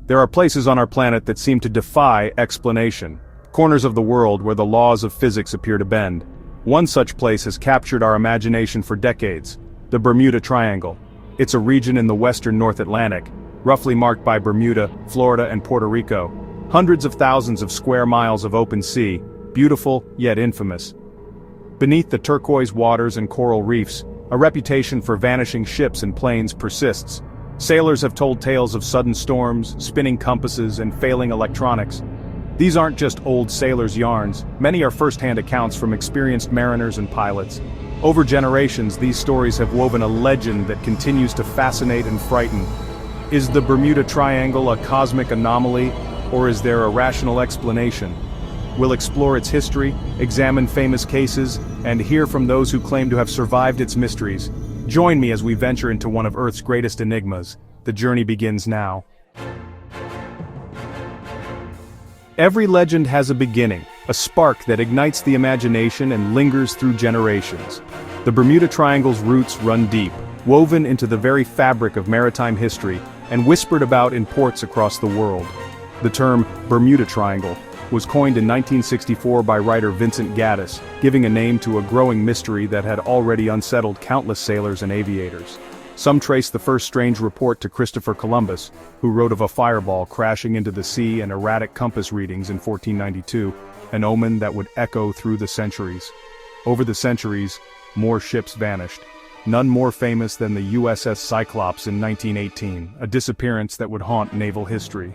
There are places on our planet that seem to defy explanation. Corners of the world where the laws of physics appear to bend. One such place has captured our imagination for decades: the Bermuda Triangle. It's a region in the western North Atlantic, roughly marked by Bermuda, Florida, and Puerto Rico. Hundreds of thousands of square miles of open sea, beautiful yet infamous. Beneath the turquoise waters and coral reefs, a reputation for vanishing ships and planes persists. Sailors have told tales of sudden storms, spinning compasses, and failing electronics. These aren't just old sailors' yarns, many are first-hand accounts from experienced mariners and pilots. Over generations, these stories have woven a legend that continues to fascinate and frighten. Is the Bermuda Triangle a cosmic anomaly, or is there a rational explanation? We'll explore its history, examine famous cases, and hear from those who claim to have survived its mysteries. Join me as we venture into one of Earth's greatest enigmas. The journey begins now. Every legend has a beginning, a spark that ignites the imagination and lingers through generations. The Bermuda Triangle's roots run deep, woven into the very fabric of maritime history, and whispered about in ports across the world. The term Bermuda Triangle was coined in 1964 by writer Vincent Gaddis, giving a name to a growing mystery that had already unsettled countless sailors and aviators. Some trace the first strange report to Christopher Columbus, who wrote of a fireball crashing into the sea and erratic compass readings in 1492, an omen that would echo through the centuries. Over the centuries, more ships vanished. None more famous than the USS Cyclops in 1918, a disappearance that would haunt naval history.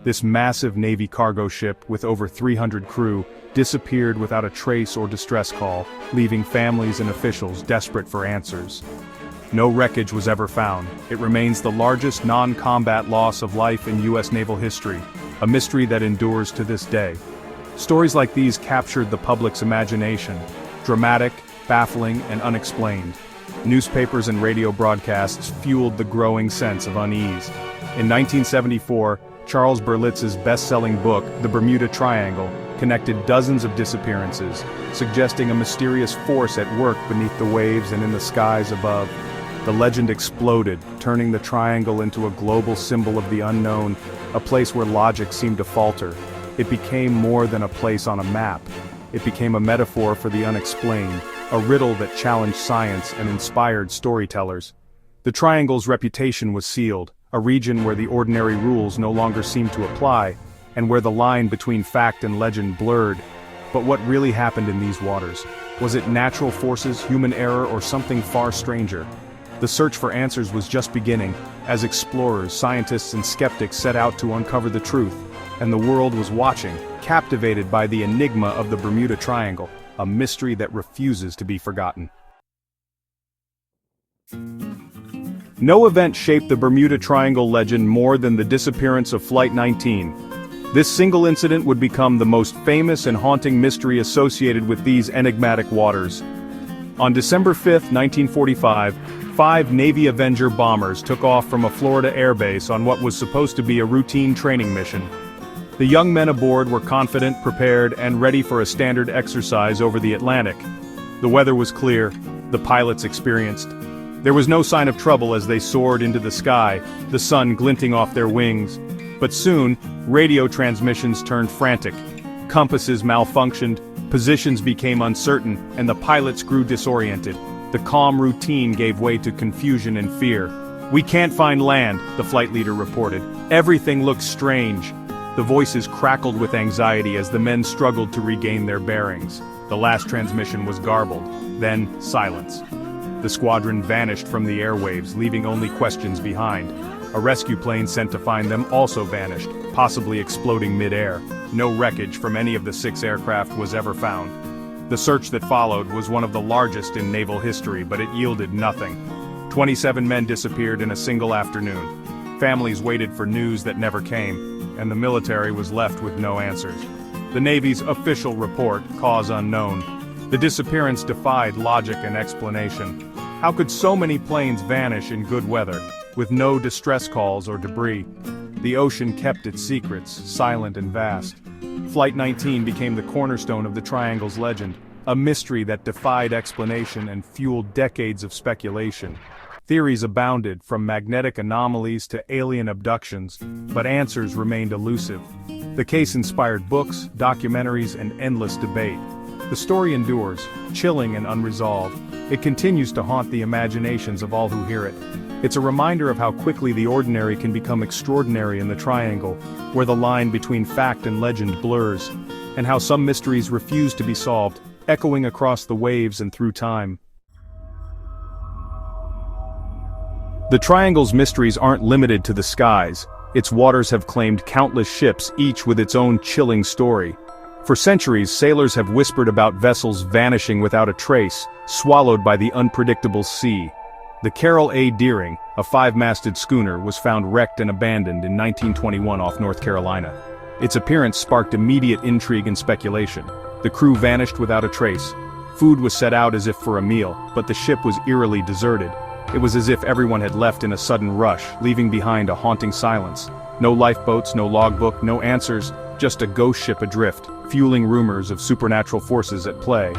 This massive Navy cargo ship, with over 300 crew, disappeared without a trace or distress call, leaving families and officials desperate for answers. No wreckage was ever found. It remains the largest non-combat loss of life in U.S. naval history, a mystery that endures to this day. Stories like these captured the public's imagination, dramatic, baffling, and unexplained. Newspapers and radio broadcasts fueled the growing sense of unease. In 1974, Charles Berlitz's best-selling book, The Bermuda Triangle, connected dozens of disappearances, suggesting a mysterious force at work beneath the waves and in the skies above. The legend exploded, turning the triangle into a global symbol of the unknown, a place where logic seemed to falter. It became more than a place on a map. It became a metaphor for the unexplained, a riddle that challenged science and inspired storytellers. The triangle's reputation was sealed, a region where the ordinary rules no longer seemed to apply, and where the line between fact and legend blurred. But what really happened in these waters? Was it natural forces, human error, or something far stranger? The search for answers was just beginning, as explorers, scientists, and skeptics set out to uncover the truth, and the world was watching, captivated by the enigma of the Bermuda Triangle, a mystery that refuses to be forgotten. No event shaped the Bermuda Triangle legend more than the disappearance of Flight 19. This single incident would become the most famous and haunting mystery associated with these enigmatic waters. On December 5, 1945, 5 Navy Avenger bombers took off from a Florida airbase on what was supposed to be a routine training mission. The young men aboard were confident, prepared, and ready for a standard exercise over the Atlantic. The weather was clear, the pilots experienced. There was no sign of trouble as they soared into the sky, the sun glinting off their wings. But soon, radio transmissions turned frantic. Compasses malfunctioned, positions became uncertain, and the pilots grew disoriented. The calm routine gave way to confusion and fear. "We can't find land," the flight leader reported. "Everything looks strange." The voices crackled with anxiety as the men struggled to regain their bearings. The last transmission was garbled, then silence. The squadron vanished from the airwaves, leaving only questions behind. A rescue plane sent to find them also vanished, possibly exploding mid-air. No wreckage from any of the 6 aircraft was ever found. The search that followed was one of the largest in naval history, but it yielded nothing. 27 men disappeared in a single afternoon. Families waited for news that never came, and the military was left with no answers. The Navy's official report, cause unknown. The disappearance defied logic and explanation. How could so many planes vanish in good weather, with no distress calls or debris? The ocean kept its secrets, silent and vast. Flight 19 became the cornerstone of the Triangle's legend, a mystery that defied explanation and fueled decades of speculation. Theories abounded, from magnetic anomalies to alien abductions, but answers remained elusive. The case inspired books, documentaries, and endless debate. The story endures, chilling and unresolved. It continues to haunt the imaginations of all who hear it. It's a reminder of how quickly the ordinary can become extraordinary in the triangle, where the line between fact and legend blurs, and how some mysteries refuse to be solved, echoing across the waves and through time. The triangle's mysteries aren't limited to the skies. Its waters have claimed countless ships, each with its own chilling story. For centuries, sailors have whispered about vessels vanishing without a trace, swallowed by the unpredictable sea. The Carroll A. Deering, a 5-masted schooner, was found wrecked and abandoned in 1921 off North Carolina. Its appearance sparked immediate intrigue and speculation. The crew vanished without a trace. Food was set out as if for a meal, but the ship was eerily deserted. It was as if everyone had left in a sudden rush, leaving behind a haunting silence. No lifeboats, no logbook, no answers, just a ghost ship adrift, fueling rumors of supernatural forces at play.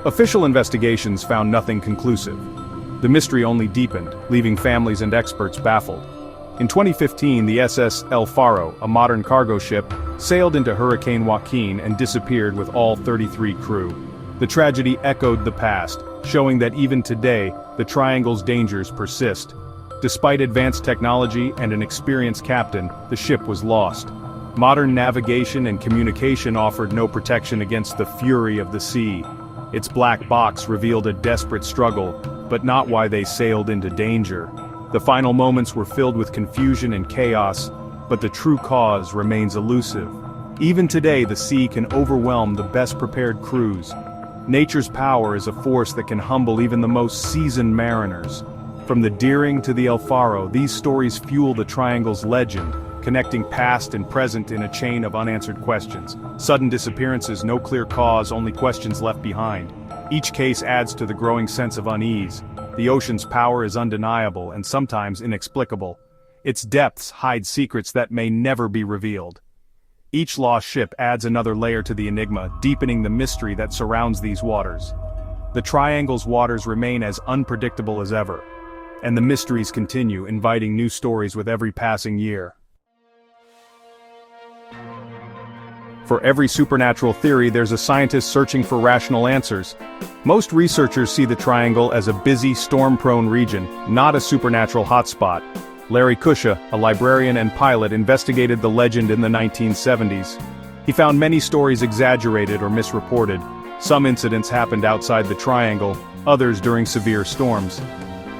Official investigations found nothing conclusive. The mystery only deepened, leaving families and experts baffled. In 2015, the SS El Faro, a modern cargo ship, sailed into Hurricane Joaquin and disappeared with all 33 crew. The tragedy echoed the past, showing that even today, the Triangle's dangers persist. Despite advanced technology and an experienced captain, the ship was lost. Modern navigation and communication offered no protection against the fury of the sea. Its black box revealed a desperate struggle, but not why they sailed into danger. The final moments were filled with confusion and chaos, but the true cause remains elusive. Even today, the sea can overwhelm the best prepared crews. Nature's power is a force that can humble even the most seasoned mariners. From the Deering to the El Faro, these stories fuel the Triangle's legend, connecting past and present in a chain of unanswered questions. Sudden disappearances, no clear cause, only questions left behind. Each case adds to the growing sense of unease. The ocean's power is undeniable and sometimes inexplicable. Its depths hide secrets that may never be revealed. Each lost ship adds another layer to the enigma, deepening the mystery that surrounds these waters. The Triangle's waters remain as unpredictable as ever, and the mysteries continue, inviting new stories with every passing year. For every supernatural theory, there's a scientist searching for rational answers. Most researchers see the Triangle as a busy, storm-prone region, not a supernatural hotspot. Larry Kusha, a librarian and pilot, investigated the legend in the 1970s. He found many stories exaggerated or misreported. Some incidents happened outside the Triangle, others during severe storms.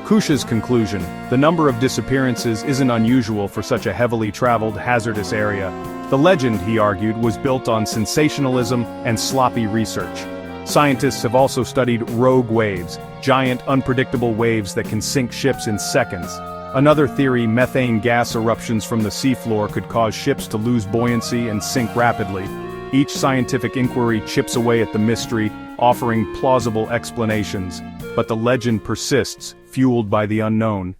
Kusha's conclusion: the number of disappearances isn't unusual for such a heavily traveled, hazardous area. The legend, he argued, was built on sensationalism and sloppy research. Scientists have also studied rogue waves, giant, unpredictable waves that can sink ships in seconds. Another theory: methane gas eruptions from the seafloor could cause ships to lose buoyancy and sink rapidly. Each scientific inquiry chips away at the mystery, offering plausible explanations, but the legend persists, fueled by the unknown.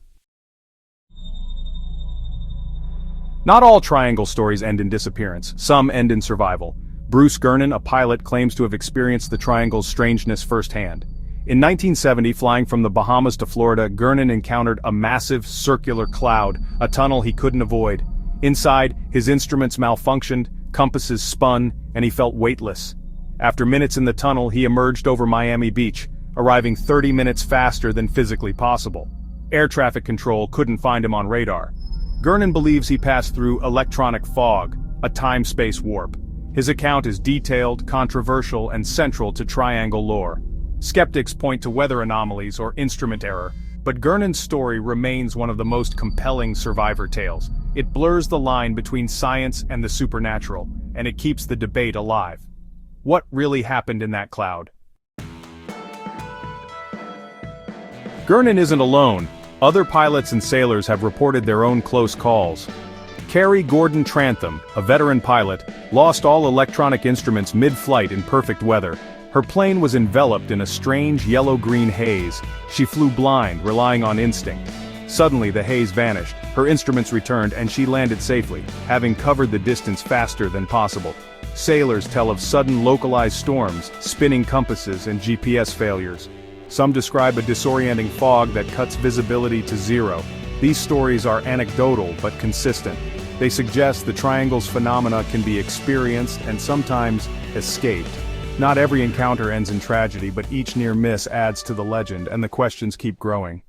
Not all Triangle stories end in disappearance, some end in survival. Bruce Gernon, a pilot, claims to have experienced the Triangle's strangeness firsthand. In 1970, flying from the Bahamas to Florida, Gernon encountered a massive, circular cloud, a tunnel he couldn't avoid. Inside, his instruments malfunctioned, compasses spun, and he felt weightless. After minutes in the tunnel, he emerged over Miami Beach, arriving 30 minutes faster than physically possible. Air traffic control couldn't find him on radar. Gernon believes he passed through electronic fog, a time-space warp. His account is detailed, controversial, and central to Triangle lore. Skeptics point to weather anomalies or instrument error, but Gernon's story remains one of the most compelling survivor tales. It blurs the line between science and the supernatural, and it keeps the debate alive. What really happened in that cloud? Gernon isn't alone. Other pilots and sailors have reported their own close calls. Carrie Gordon Trantham, a veteran pilot, lost all electronic instruments mid-flight in perfect weather. Her plane was enveloped in a strange yellow-green haze. She flew blind, relying on instinct. Suddenly, the haze vanished, her instruments returned, and she landed safely, having covered the distance faster than possible. Sailors tell of sudden localized storms, spinning compasses, and GPS failures. Some describe a disorienting fog that cuts visibility to zero. These stories are anecdotal but consistent. They suggest the triangle's phenomena can be experienced and sometimes escaped. Not every encounter ends in tragedy, but each near miss adds to the legend, and the questions keep growing.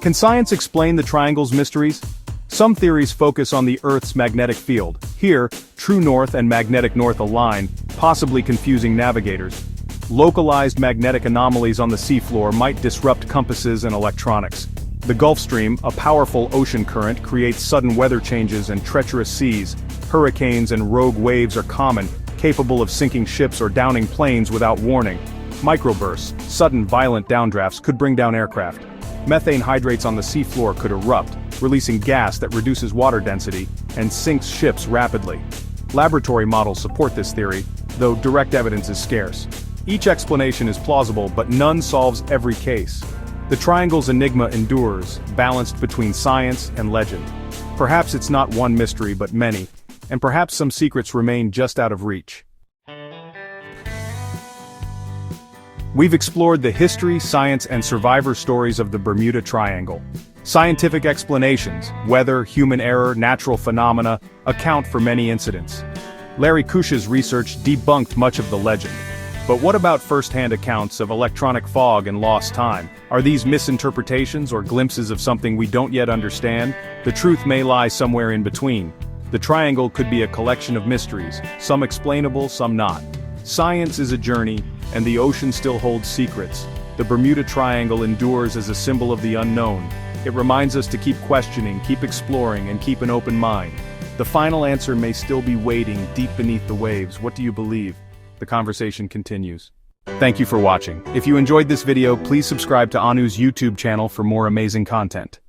Can science explain the triangle's mysteries? Some theories focus on the Earth's magnetic field. Here, true north and magnetic north align, possibly confusing navigators. Localized magnetic anomalies on the seafloor might disrupt compasses and electronics. The Gulf Stream, a powerful ocean current, creates sudden weather changes and treacherous seas. Hurricanes and rogue waves are common, capable of sinking ships or downing planes without warning. Microbursts, sudden violent downdrafts, could bring down aircraft. Methane hydrates on the seafloor could erupt, releasing gas that reduces water density and sinks ships rapidly. Laboratory models support this theory, though direct evidence is scarce. Each explanation is plausible, but none solves every case. The triangle's enigma endures, balanced between science and legend. Perhaps it's not one mystery but many, and perhaps some secrets remain just out of reach. We've explored the history, science, and survivor stories of the Bermuda Triangle. Scientific explanations, weather, human error, natural phenomena, account for many incidents. Larry Kush's research debunked much of the legend. But what about first-hand accounts of electronic fog and lost time? Are these misinterpretations or glimpses of something we don't yet understand? The truth may lie somewhere in between. The triangle could be a collection of mysteries, some explainable, some not. Science is a journey, and the ocean still holds secrets. The Bermuda Triangle endures as a symbol of the unknown. It reminds us to keep questioning, keep exploring, and keep an open mind. The final answer may still be waiting deep beneath the waves. What do you believe? The conversation continues. Thank you for watching. If you enjoyed this video, please subscribe to Anu's YouTube channel for more amazing content.